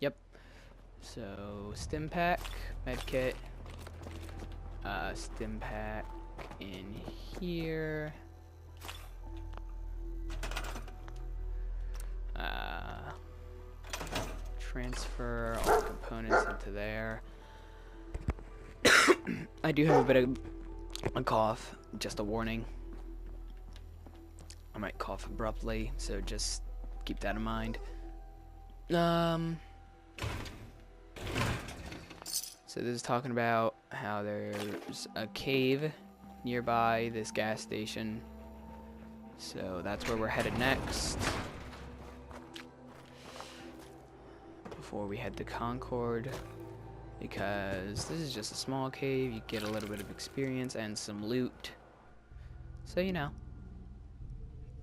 Yep. So, stim pack, medkit, stim pack in here. Transfer all the components into there. I do have a bit of a cough, just a warning. I might cough abruptly, so just keep that in mind. So this is talking about how there's a cave nearby this gas station. So that's where we're headed next. Before we head to Concord, because this is just a small cave, you get a little bit of experience and some loot. So, you know,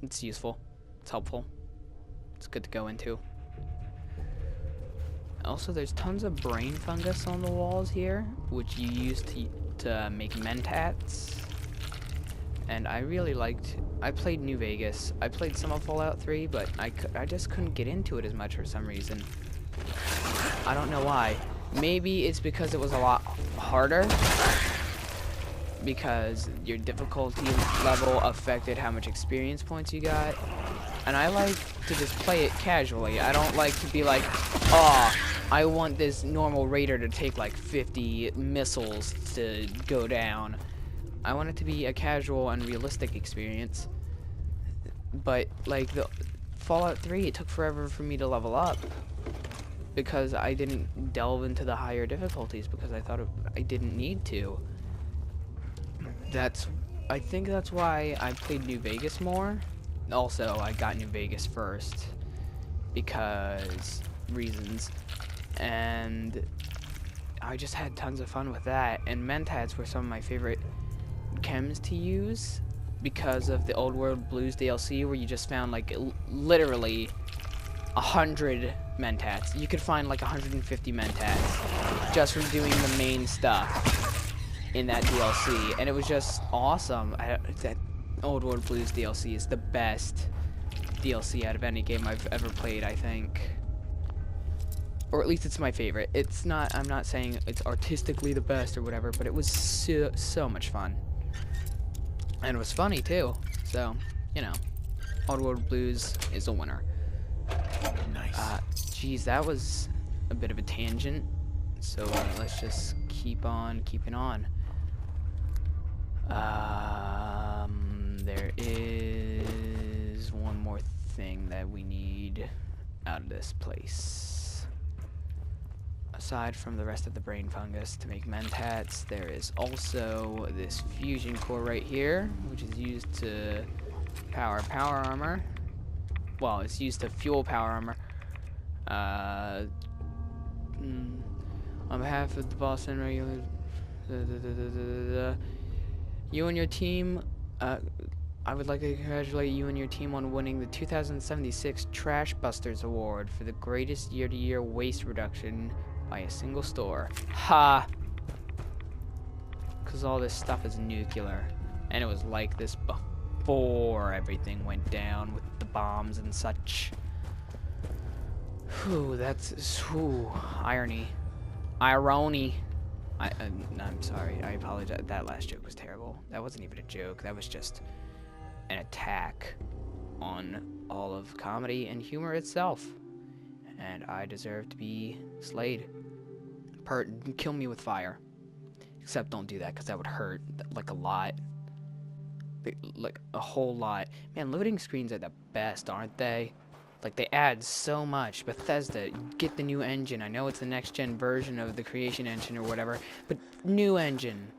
it's useful, it's helpful, it's good to go into. Also, there's tons of brain fungus on the walls here, which you use to make mentats. And I really liked, I played New Vegas. I played some of Fallout 3, but I just couldn't get into it as much for some reason. I don't know why. Maybe it's because it was a lot harder, because your difficulty level affected how much experience points you got. And I like to just play it casually. I don't like to be like, oh, I want this normal raider to take like 50 missiles to go down. I want it to be a casual and realistic experience. But like the Fallout 3, it took forever for me to level up because I didn't delve into the higher difficulties because I thought I didn't need to. I think that's why I played New Vegas more. Also, I got New Vegas first because reasons, and I just had tons of fun with that. And mentats were some of my favorite chems to use because of the Old World Blues DLC, where you just found like literally 100 mentats. You could find like 150 mentats just from doing the main stuff in that DLC, and it was just awesome. That Old World Blues DLC is the best DLC out of any game I've ever played, I think. Or at least it's my favorite. It's not, I'm not saying it's artistically the best or whatever, but it was so much fun. And it was funny too. So, you know, Old World Blues is a winner. Nice. Geez, that was a bit of a tangent. So let's just keep on keeping on. There is one more thing that we need out of this place. Aside from the rest of the brain fungus to make mentats, there is also this fusion core right here, which is used to power armor. Well, it's used to fuel power armor. On behalf of the Boston regular, you and your team, I would like to congratulate you and your team on winning the 2076 Trash Busters Award for the greatest year-to-year waste reduction by a single store. Ha! Because all this stuff is nuclear. And it was like this before everything went down with the bombs and such. Whew, that's... Whew, irony. Irony. I'm sorry, I apologize. That last joke was terrible. That wasn't even a joke. That was just an attack on all of comedy and humor itself. And I deserve to be slayed. Kill me with fire. Except don't do that, because that would hurt, like, a lot. Like, a whole lot. Man, loading screens are the best, aren't they? Like, they add so much. Bethesda, get the new engine. I know it's the next-gen version of the Creation Engine or whatever, but new engine.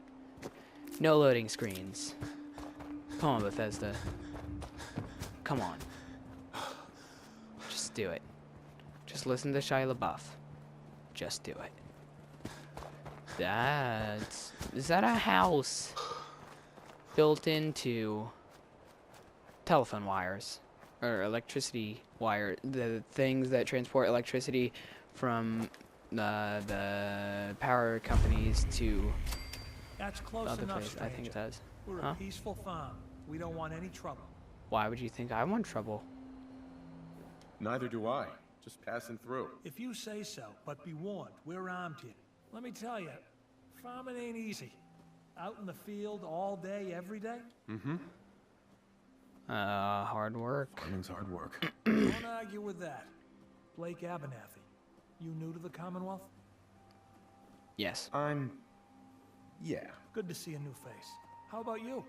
No loading screens. Come on, Bethesda. Come on. Just do it. Just listen to Shia LaBeouf. Just do it. Is that a house built into telephone wires? Or electricity wire, the things that transport electricity from the power companies to That's close other enough, places. I think it does. We're a peaceful farm. We don't want any trouble. Why would you think I want trouble? Neither do I. Just passing through. If you say so, but be warned, we're armed here. Let me tell you, farming ain't easy. Out in the field all day, every day? Hard work. Farming's hard work. Don't argue with that. Blake Abernathy, you new to the Commonwealth? Yes. Yeah. Good to see a new face. How about you?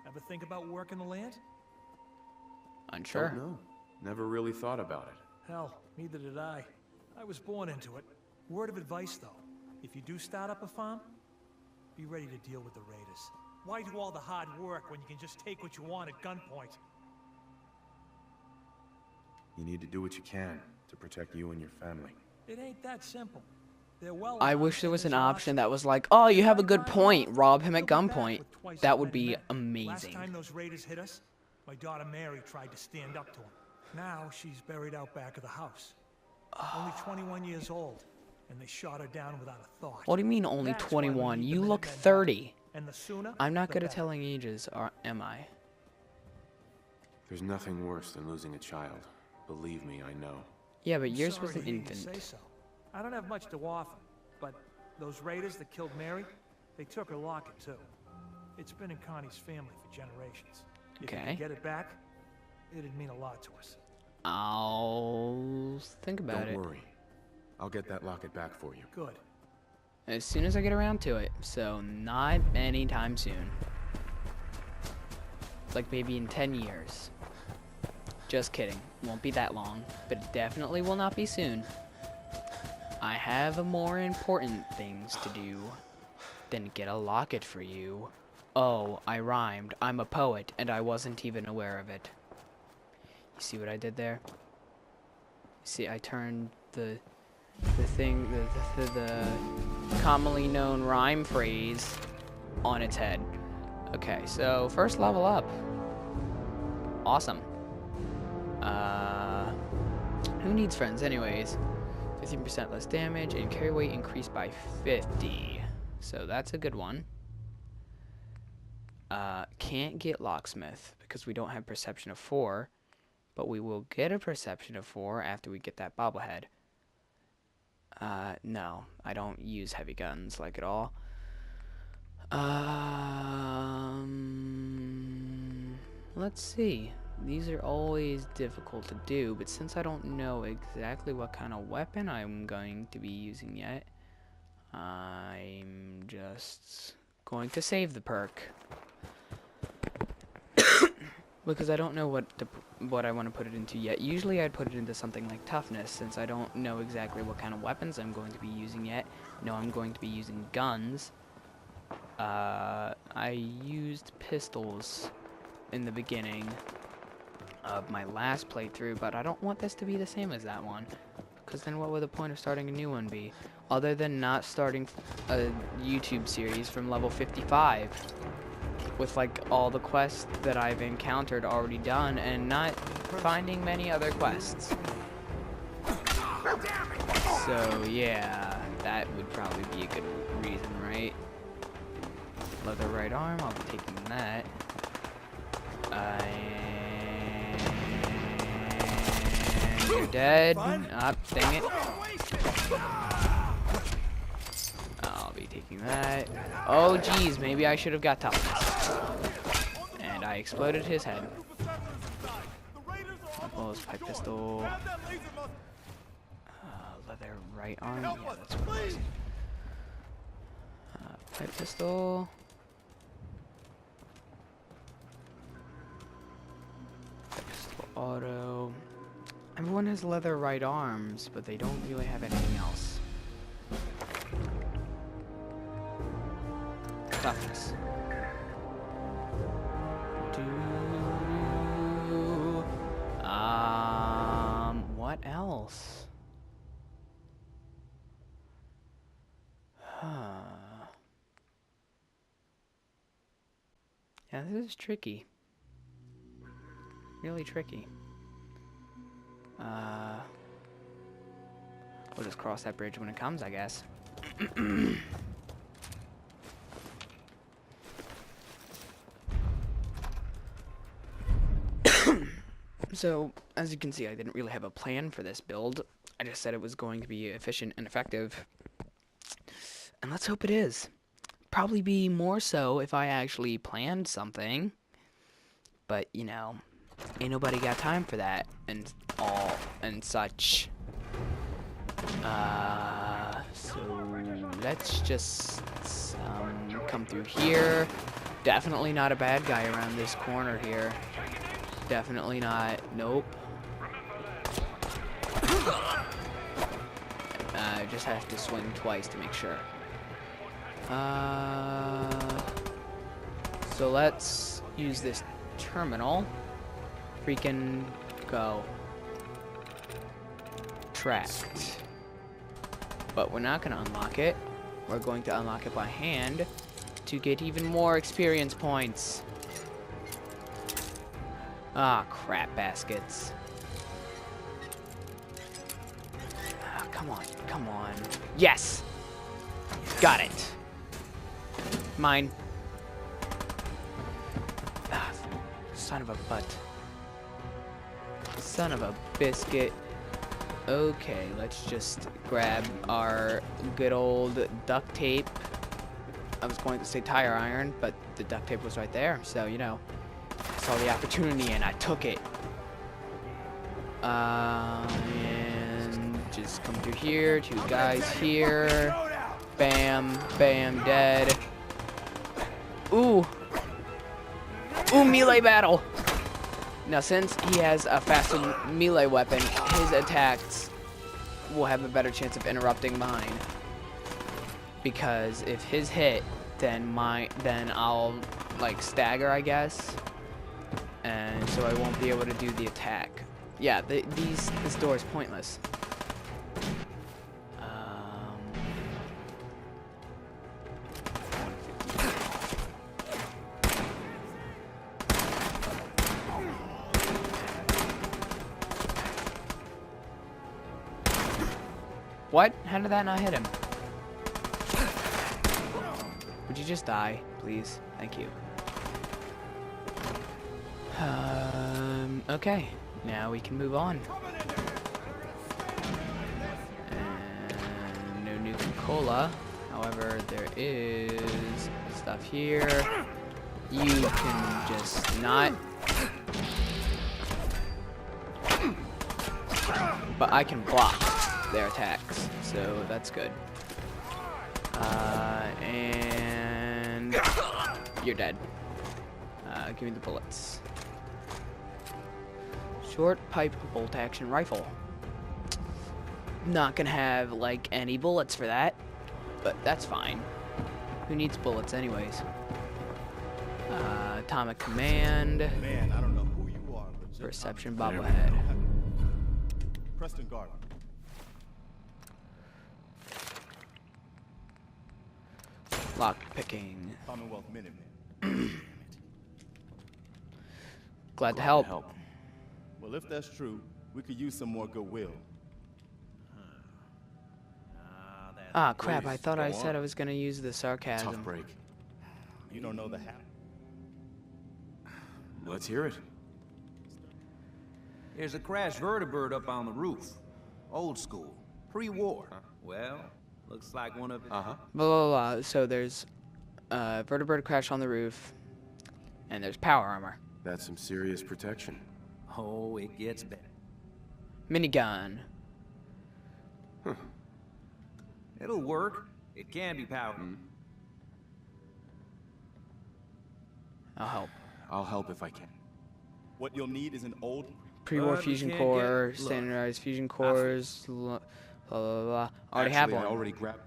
Ever think about working the land? Unsure. Don't know. Never really thought about it. Hell, neither did I. I was born into it. Word of advice, though. If you do start up a farm, be ready to deal with the raiders. Why do all the hard work when you can just take what you want at gunpoint? You need to do what you can to protect you and your family. It ain't that simple. They're well I armed wish there and was an there's lots option of that was like, oh, you have a good Find point. out. Rob him at They'll be back gunpoint. with twice That as would many be men. Last amazing. time those raiders hit us, my daughter Mary tried to stand up to them. Now she's buried out back of the house. Only 21 years old, and they shot her down without a thought. What do you mean only That's why we 21? need the You look Minutemen back. 30. And the sooner, I'm not the good at better. telling ages, or am I? There's nothing worse than losing a child. Believe me, I know. Yeah, but I'm yours sorry was to an hear you infant. say so. I don't have much to offer, but those raiders that killed Mary, they took her locket too. It's been in Connie's family for generations. If you Okay. could get it back, it'd mean a lot to us. I'll think about Don't it worry. I'll get that locket back for you. Good. as soon as I get around to it. So not anytime soon. Like maybe in 10 years. Just kidding. Won't be that long, but it definitely will not be soon. I have more important things to do than get a locket for you. Oh, I rhymed. I'm a poet, and I wasn't even aware of it. You see what I did there? See, I turned the commonly known rhyme phrase on its head. Okay, so first level up. Awesome. Who needs friends anyways? 15% less damage and carry weight increased by 50. So that's a good one. Can't get locksmith because we don't have perception of 4, but we will get a perception of 4 after we get that bobblehead. No, I don't use heavy guns like at all. Let's see. These are always difficult to do, but since I don't know exactly what kind of weapon I'm going to be using yet, I'm just going to save the perk. Because I don't know what I want to put it into yet. Usually I'd put it into something like toughness, since I don't know exactly what kind of weapons I'm going to be using yet. No, I'm going to be using guns. I used pistols in the beginning of my last playthrough, but I don't want this to be the same as that one, because then what would the point of starting a new one be, other than not starting a YouTube series from level 55 with like all the quests that I've encountered already done and not finding many other quests. So yeah, that would probably be a good reason, right? Leather right arm, I'll be taking that. And you're dead. Ah, dang it. I'll be taking that. Oh, geez, maybe I should have got toughness. And I exploded his head. Oh, pipe pistol. Leather right arm. Yeah, that's what it was. Pipe pistol. Pipe pistol auto. Everyone has leather right arms, but they don't really have anything else. Toughness. What else? Yeah, this is tricky. Really tricky. We'll just cross that bridge when it comes, I guess. So, as you can see, I didn't really have a plan for this build. I just said it was going to be efficient and effective. And let's hope it is. Probably be more so if I actually planned something. But, you know, ain't nobody got time for that and all and such. So let's just come through here. Definitely not a bad guy around this corner here. Definitely not. Nope. I just have to swing twice to make sure. So let's use this terminal. Freaking go. Tracked. But we're not going to unlock it. We're going to unlock it by hand to get even more experience points. Ah, crap baskets. Ah, come on, come on. Yes! Got it. Mine. Ah, son of a butt. Son of a biscuit. Okay, let's just grab our good old duct tape. I was going to say tire iron, but the duct tape was right there, so, you know, I saw the opportunity and I took it. And just come through here, 2 guys here. Bam, bam, dead. Ooh. Ooh, melee battle. Now, since he has a faster melee weapon, his attacks will have a better chance of interrupting mine. Because if his hit, then I'll like stagger, I guess, and so I won't be able to do the attack. Yeah, this door is pointless. What? How did that not hit him? Would you just die, please? Thank you. Okay. Now we can move on. And no Nuka-Cola. However, there is stuff here. You can just not. But I can block their attacks, so that's good. And you're dead. Give me the bullets. Short pipe bolt action rifle. Not gonna have like any bullets for that, but that's fine. Who needs bullets anyways? Atomic command. Man, I don't know who you are, but Perception bobblehead. Preston Garvin. Lock picking. Commonwealth Minutemen. Glad to help. Well, if that's true, we could use some more goodwill. Ah, crap, I Please, thought I go said on. I was gonna use the sarcasm. Tough break. You don't know the half. Let's hear it. There's a crashed vertibird up on the roof. Old school. Pre-war. Well, looks like one of it. Uh-huh. Blah, blah, blah. So there's vertibird crash on the roof, and there's power armor. That's some serious protection. Oh, it gets better. Minigun. It'll work. It can be powered. I'll help. I'll help if I can. What you'll need is an old... Pre-war we fusion can't core, get- look, standardized fusion cores, blah, blah, blah. Already have Actually, one. I already grabbed...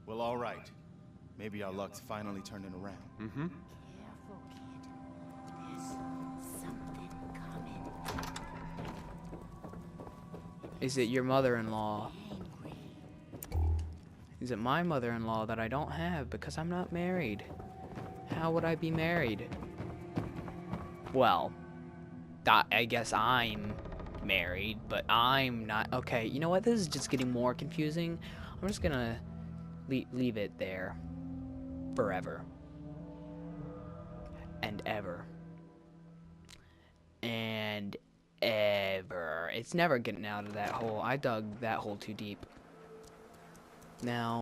Well, all right. Maybe our luck's finally turning around. Mm-hmm. Careful, kid. There's something coming. Is it your mother-in-law? Angry. Is it my mother-in-law that I don't have because I'm not married? How would I be married? Well, I guess I'm married, but I'm not. Okay, you know what? This is just getting more confusing. I'm just gonna leave it there forever and ever and ever. It's never getting out of that hole. I dug that hole too deep. Now,